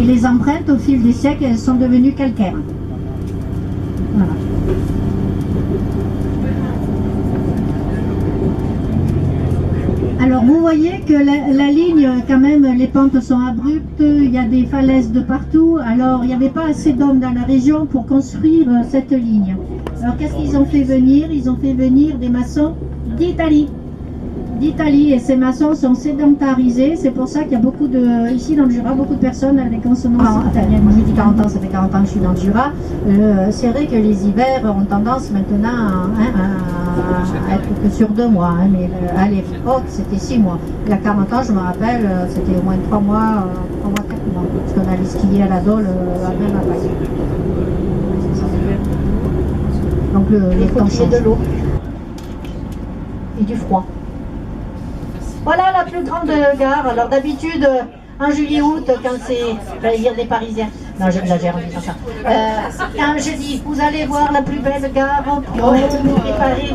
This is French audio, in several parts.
Et les empreintes, au fil des siècles, elles sont devenues calcaires. Voilà. Alors vous voyez que la ligne, quand même, les pentes sont abruptes, il y a des falaises de partout. Alors il n'y avait pas assez d'hommes dans la région pour construire cette ligne. Alors qu'est-ce qu'ils ont fait venir? Ils ont fait venir des maçons d'Italie. Et ces maçons sont sédentarisés. C'est pour ça qu'il y a beaucoup de, ici dans le Jura, beaucoup de personnes avec des consonances italiennes. Moi je dis 40 ans, ça fait 40 ans que je suis dans le Jura. C'est vrai que les hivers ont tendance maintenant à être que sur 2 mois. Mais à l'époque, c'était 6 mois. Il y a 40 ans, je me rappelle, c'était au moins 3 mois, 4 mois. Parce qu'on allait skier à la Dole, même à Paris. Donc les temps changent. De l'eau. Et du froid. Voilà la plus grande gare. Alors d'habitude, en juillet-août, quand c'est, j'allais dire des Parisiens, non j'exagère en disant ça, quand je dis, vous allez voir la plus belle gare pour préparer.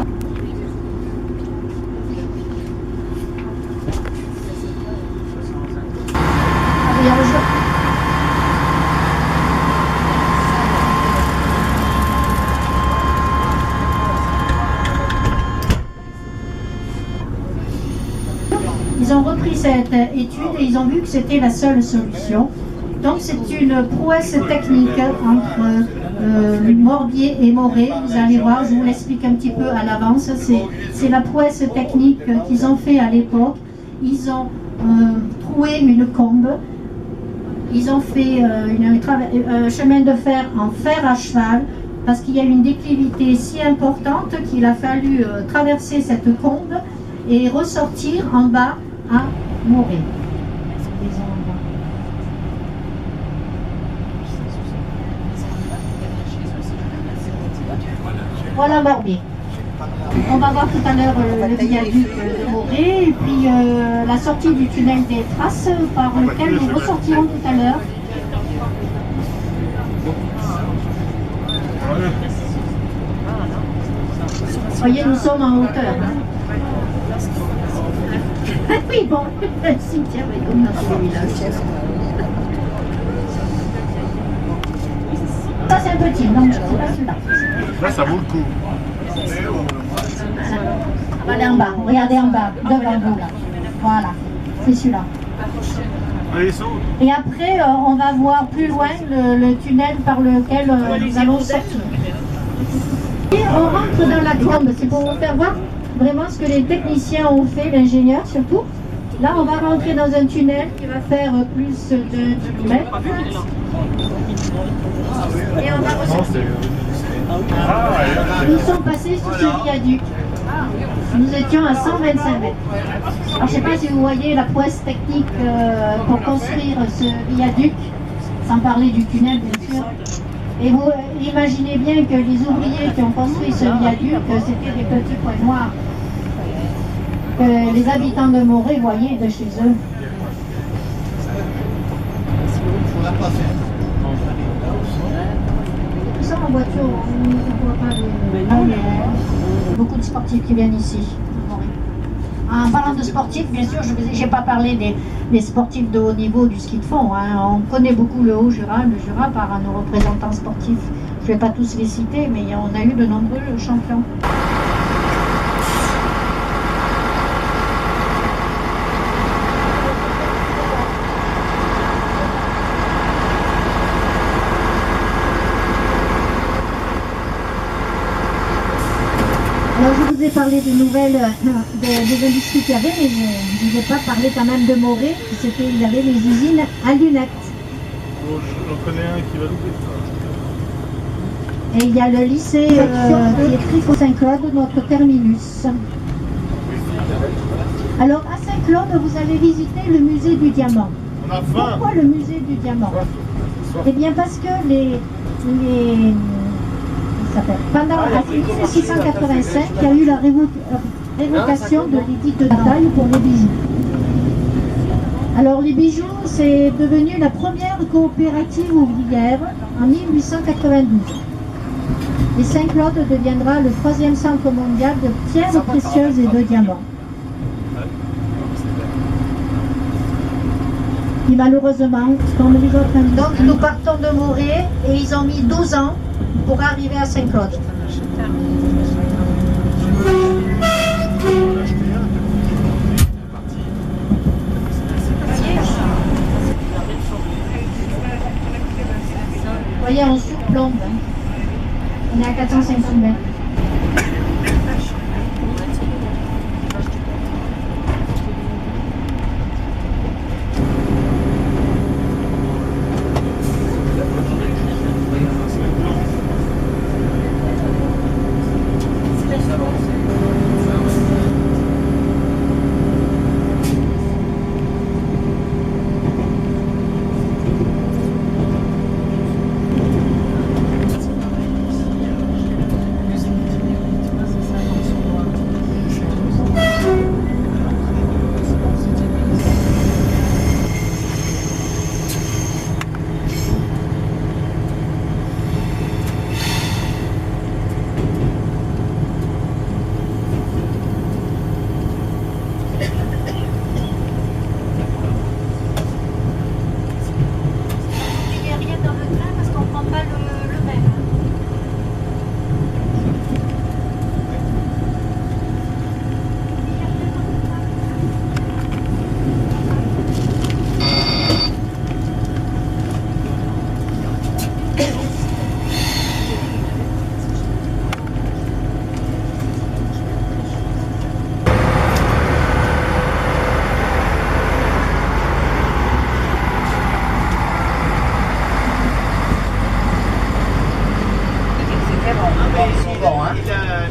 Ils ont repris cette étude et ils ont vu que c'était la seule solution. Donc c'est une prouesse technique entre Morbier et Morée. Vous allez voir, je vous l'explique un petit peu à l'avance. C'est la prouesse technique qu'ils ont fait à l'époque. Ils ont troué une combe. Ils ont fait un chemin de fer en fer à cheval parce qu'il y a une déclivité si importante qu'il a fallu traverser cette combe et ressortir en bas à Morée. Voilà Morbier. On va voir tout à l'heure le viaduc de Morée et puis la sortie du tunnel des Traces par lequel nous ressortirons tout à l'heure. Vous voyez, nous sommes en hauteur. Oui, bon, le cimetière est comme dans tous les villages. Ça, c'est un petit, donc c'est pas celui-là. Là, ça vaut le coup. On va aller en bas, regardez en bas, devant vous là. Voilà, c'est celui-là. Et après, on va voir plus loin le tunnel par lequel nous allons sortir. Et on rentre dans la combe, c'est pour vous faire voir vraiment ce que les techniciens ont fait, l'ingénieur surtout. Là, on va rentrer dans un tunnel qui va faire plus de 10 mètres. Et on va ressortir. Nous sommes passés sous ce viaduc. Nous étions à 125 mètres. Alors, je ne sais pas si vous voyez la prouesse technique pour construire ce viaduc, sans parler du tunnel, bien sûr. Et vous imaginez bien que les ouvriers qui ont construit ce viaduc, c'était des petits points noirs que les habitants de Morée voyaient de chez eux. Tout ça en voiture, on ne voit pas les... Beaucoup de sportifs qui viennent ici. En parlant de sportifs, bien sûr, je n'ai pas parlé des sportifs de haut niveau du ski de fond. Hein. On connaît beaucoup le Haut-Jura, le Jura par nos représentants sportifs. Je ne vais pas tous les citer, mais on a eu de nombreux champions. Alors je vous ai parlé de nouvelles des industries qu'il y avait, mais je ne vous ai pas parlé quand même de Morée. Il y avait les usines à lunettes. Oh, j'en connais un qui va louper. Et il y a le lycée qui est Trifo Saint-Claude, notre terminus. Alors à Saint-Claude, vous avez visité le musée du diamant. On a faim. Pourquoi le musée du diamant? Eh bien parce que pendant la 1685, il y a eu la révocation de l'édit de Versailles pour les bijoux. Alors les bijoux, c'est devenu la première coopérative ouvrière en 1892. Et Saint-Claude deviendra le 3e centre mondial de pierres précieuses et de diamants. qui malheureusement, comme les autres... Donc nous partons de Morée et ils ont mis 12 ans pour arriver à Saint-Claude. Vous voyez, on surplombe. Hein. On est à 450 mètres.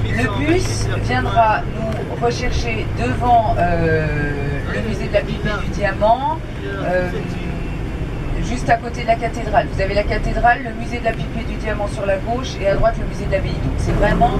Le bus viendra nous rechercher devant le musée de la Bible et du Diamant, juste à côté de la cathédrale. Vous avez la cathédrale, le musée de la Bible et du Diamant sur la gauche et à droite le musée de l'abbaye. Donc c'est vraiment...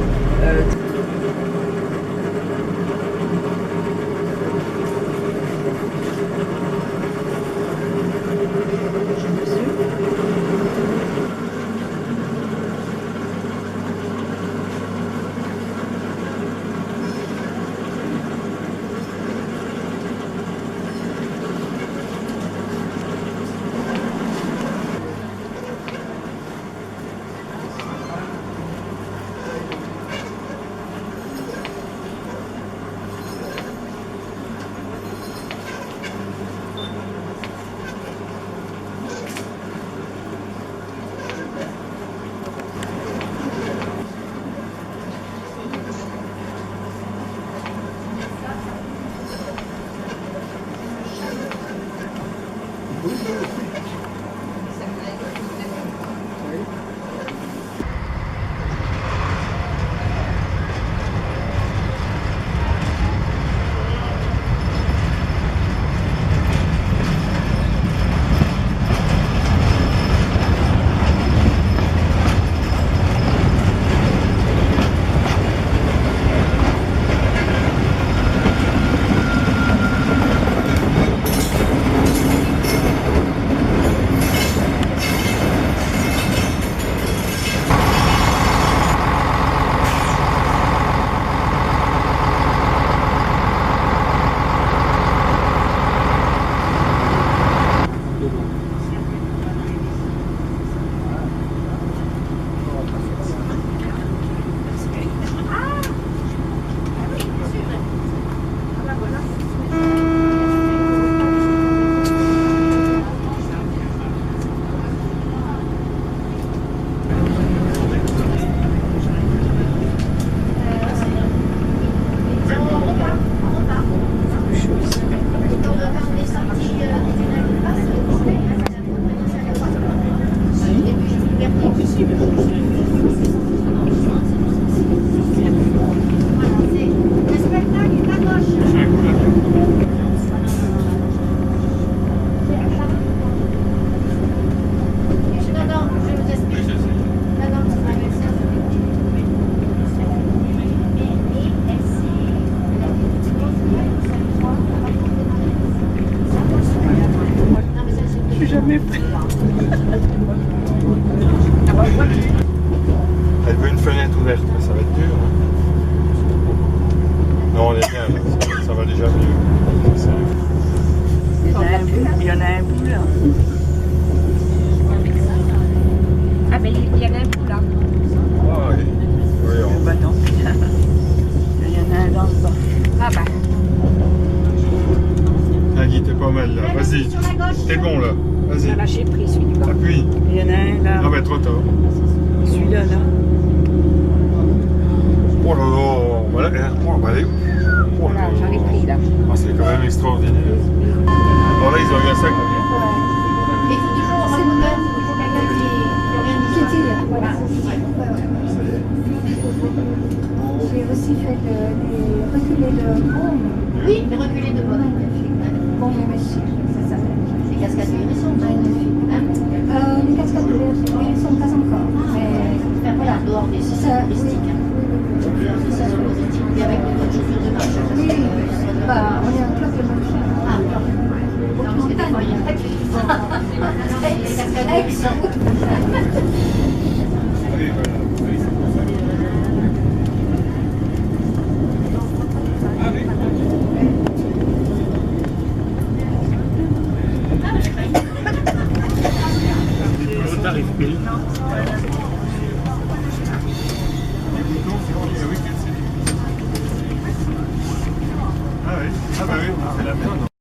jamais pris. Elle veut une fenêtre ouverte, mais ça va être dur. Hein. Non, on est bien là, ça va déjà mieux. Il y en a un bout là. Ah ben il y en a un bout là. Ah oui. Oui, Oh, bah non. Il y en a un dans le bas. Ah bah. Ah, Guy, t'es pas mal là. Vas-y. T'es bon là. On a Vas-y. lâché prise celui du bas. Appuie. Il y en a un là. Ah bah trop tard. Celui-là là. Oh là là. Voilà. Oh, bah, allez. Oh là Voilà, là. j'en ai pris là. Ah, c'est quand même extraordinaire. Alors là, ils ont eu un sac. Il faut toujours remonter, il faut quelqu'un qui tire. Voilà. J'ai aussi fait les reculés de Beaume. Oui, mais reculer de bonne. Beaume et Méchis, ça s'appelle. Les cascades du Hérisson, Magnifique. hein. Les cascades de Hérisson, pas encore. Mais Voilà, dehors des sites ça, touristiques. Dehors des sites touristiques. Et avec des bonnes chaussures de marche. oui, bah, on est un club de marche. Ah, non, parce que des fois, il y a pas de les cascades du Hérisson. Tarif pile. Ah oui, ah bah oui, c'est la merde.